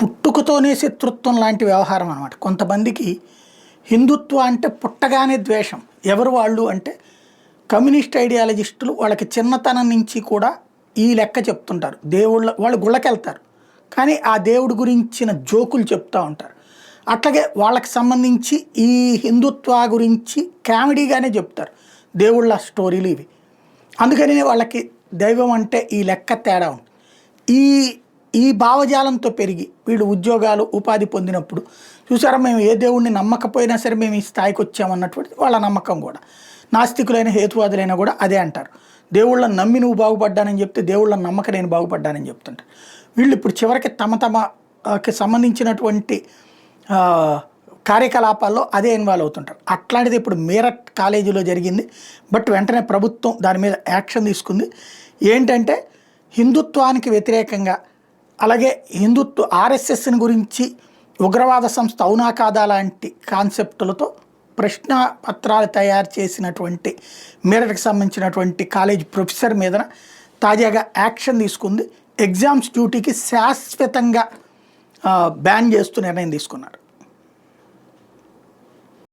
పుట్టుకతోనే శత్రుత్వం లాంటి వ్యవహారం అనమాట. కొంతమందికి హిందుత్వ అంటే పుట్టగానే ద్వేషం. ఎవరు వాళ్ళు అంటే కమ్యూనిస్ట్ ఐడియాలజిస్టులు. వాళ్ళకి చిన్నతనం నుంచి కూడా ఈ లెక్క చెప్తుంటారు. వాళ్ళు గుళ్ళకెళ్తారు, కానీ ఆ దేవుడి గురించిన జోకులు చెప్తూ ఉంటారు. అట్లాగే వాళ్ళకి సంబంధించి ఈ హిందుత్వ గురించి కామెడీగానే చెప్తారు దేవుళ్ళ స్టోరీలు ఇవి. అందుకని వాళ్ళకి దైవం అంటే ఈ లెక్క తేడా ఉంది. ఈ ఈ భావజాలంతో పెరిగి వీళ్ళు ఉద్యోగాలు ఉపాధి పొందినప్పుడు చూసారా, మేము ఏ దేవుడిని నమ్మకపోయినా సరే మేము ఈ స్థాయికి వచ్చామన్నటువంటి వాళ్ళ నమ్మకం కూడా. నాస్తికులైన హేతువాదులైనా కూడా అదే అంటారు. దేవుళ్ళని నమ్మి నువ్వు బాగుపడ్డానని చెప్తే దేవుళ్ళని నమ్మక నేను బాగుపడ్డానని చెప్తుంటారు. వీళ్ళు ఇప్పుడు చివరికి తమకి సంబంధించినటువంటి కార్యకలాపాల్లో అదే ఇన్వాల్వ్ అవుతుంటారు. అట్లాంటిది ఇప్పుడు మీరట్ కాలేజీలో జరిగింది. బట్ వెంటనే ప్రభుత్వం దాని మీద యాక్షన్ తీసుకుంది. ఏంటంటే హిందుత్వానికి వ్యతిరేకంగా, అలాగే హిందుత్వ ఆర్ఎస్ఎస్ని గురించి ఉగ్రవాద సంస్థ అవునా కాదా లాంటి కాన్సెప్టులతో ప్రశ్న పత్రాలు తయారు చేసినటువంటి మీరట్కి సంబంధించినటువంటి కాలేజ్ ప్రొఫెసర్ మీద తాజాగా యాక్షన్ తీసుకుంది. ఎగ్జామ్స్ డ్యూటీకి శాశ్వతంగా బ్యాన్ చేస్తూ నిర్ణయం తీసుకున్నారు.